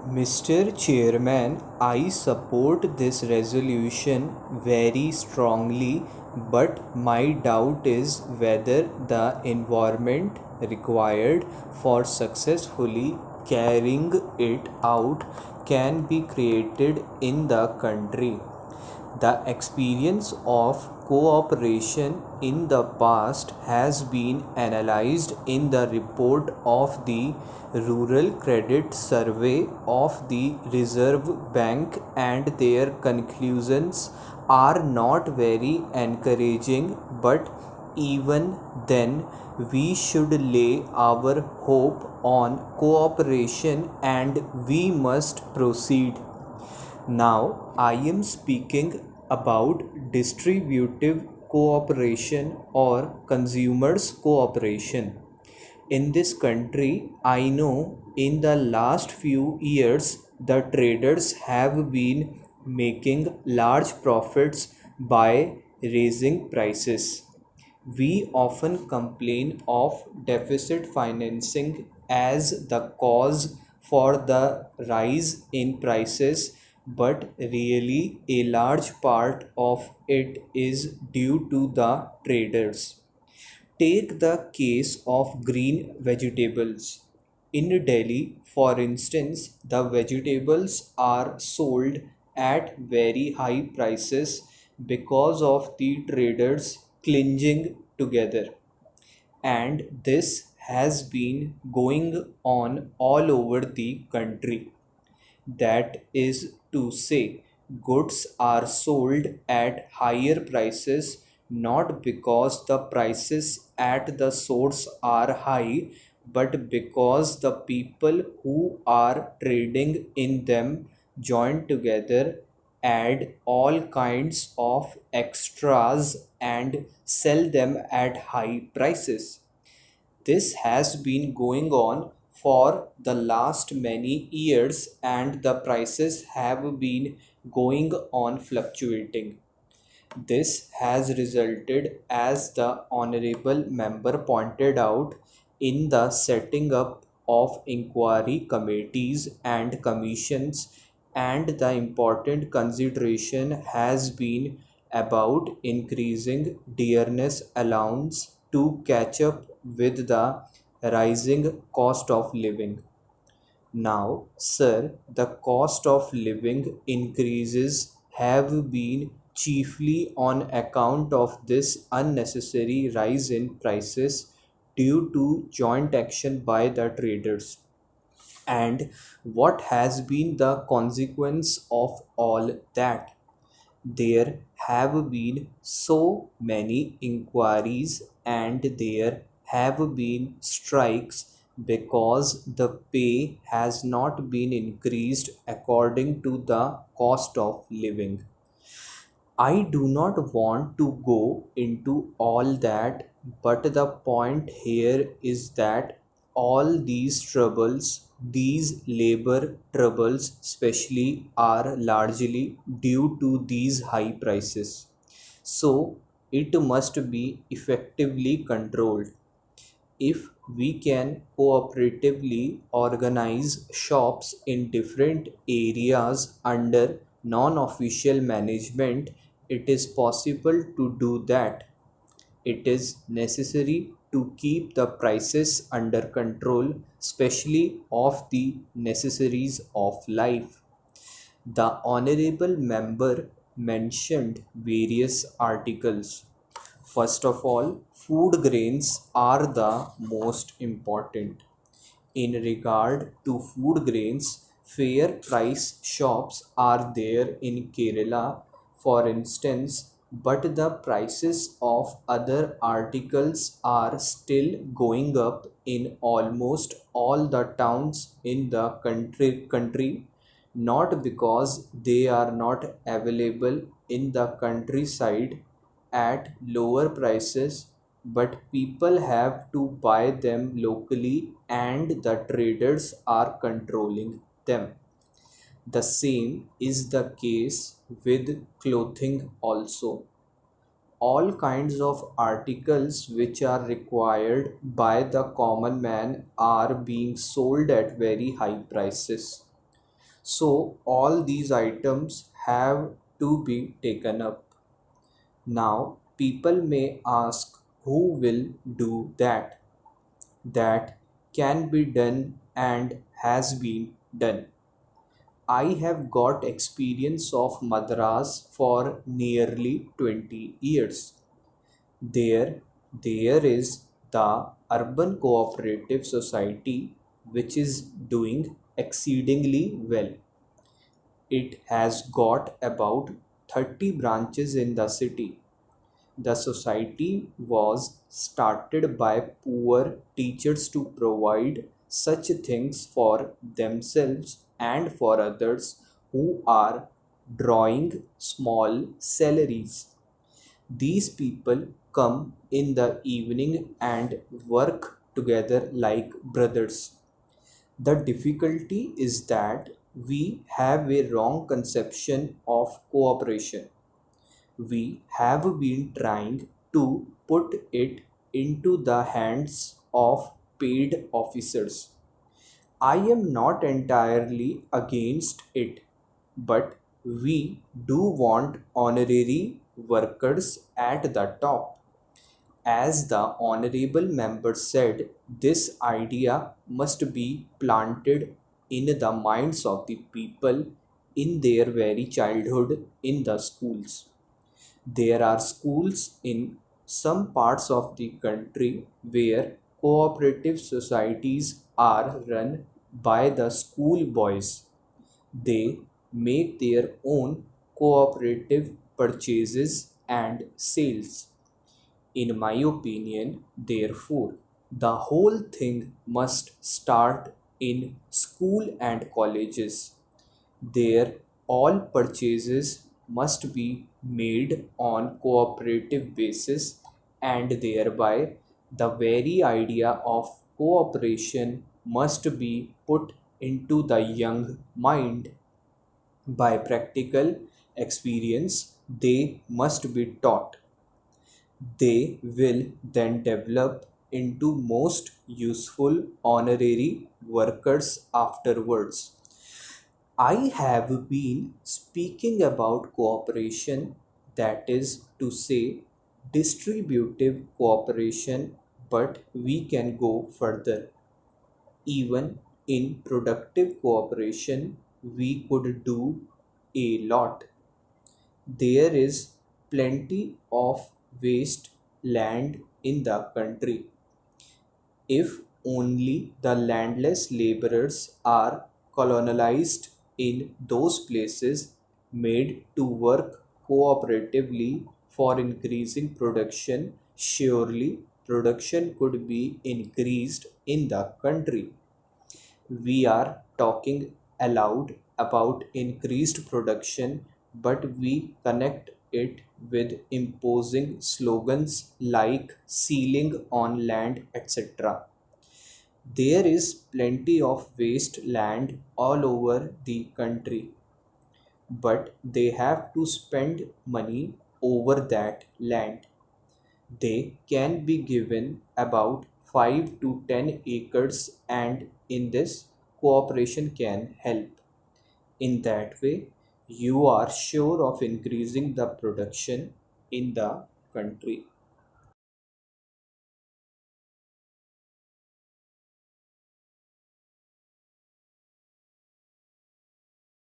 Mr. Chairman, I support this resolution very strongly, but my doubt is whether the environment required for successfully carrying it out can be created in the country. The experience of cooperation in the past has been analyzed in the report of the Rural Credit Survey of the Reserve Bank, and their conclusions are not very encouraging, but even then, we should lay our hope on cooperation and we must proceed. Now, I am speaking about distributive cooperation or consumers cooperation. In this country, I know in the last few years, the traders have been making large profits by raising prices. We often complain of deficit financing as the cause for the rise in prices, but really a large part of it is due to the traders. Take the case of green vegetables. In Delhi, for instance, the vegetables are sold at very high prices because of the traders clinging together. And this has been going on all over the country. That is to say, goods are sold at higher prices not because the prices at the source are high, but because the people who are trading in them join together, add all kinds of extras, and sell them at high prices. This has been going on for the last many years, and the prices have been going on fluctuating. This has resulted, as the Honorable Member pointed out, in the setting up of inquiry committees and commissions, and the important consideration has been about increasing dearness allowance to catch up with the rising cost of living. Now, sir, the cost of living increases have been chiefly on account of this unnecessary rise in prices due to joint action by the traders. And what has been the consequence of all that? There have been so many inquiries and there have been strikes because the pay has not been increased according to the cost of living. I do not want to go into all that, but the point here is that all these troubles, these labor troubles especially, are largely due to these high prices. So it must be effectively controlled. If we can cooperatively organize shops in different areas under non official management, it is possible to do that. It is necessary to keep the prices under control, especially of the necessaries of life. The Honorable Member mentioned various articles. First of all, food grains are the most important. In regard to food grains, fair price shops are there in Kerala, for instance, but the prices of other articles are still going up in almost all the towns in the country, not because they are not available in the countryside at lower prices, but people have to buy them locally and the traders are controlling them. The same is the case with clothing also. All kinds of articles which are required by the common man are being sold at very high prices. So all these items have to be taken up. Now people may ask, who will do that? That can be done and has been done. I have got experience of Madras for nearly 20 years. There, there is the Urban Cooperative Society, which is doing exceedingly well. It has got about 30 branches in the city. The society was started by poor teachers to provide such things for themselves and for others who are drawing small salaries. These people come in the evening and work together like brothers. The difficulty is that we have a wrong conception of cooperation. We have been trying to put it into the hands of paid officers. I am not entirely against it, but we do want honorary workers at the top. As the honorable member said, this idea must be planted in the minds of the people in their very childhood in the schools. There are schools in some parts of the country where cooperative societies are run by the school boys. They make their own cooperative purchases and sales. In my opinion, therefore, the whole thing must start in school and colleges. There, all purchases must be made on cooperative basis, and thereby the very idea of cooperation must be put into the young mind. By practical experience, they must be taught. They will then develop into most useful honorary workers afterwards. I have been speaking about cooperation, that is to say, distributive cooperation, but we can go further. Even in productive cooperation, we could do a lot. There is plenty of waste land in the country. If only the landless laborers are colonized in those places, made to work cooperatively for increasing production, surely production could be increased in the country. We are talking aloud about increased production, but we connect it with imposing slogans like sealing on land, etc. There is plenty of waste land all over the country, but they have to spend money over that land. They can be given about 5 to 10 acres, and in this, cooperation can help. In that way, you are sure of increasing the production in the country.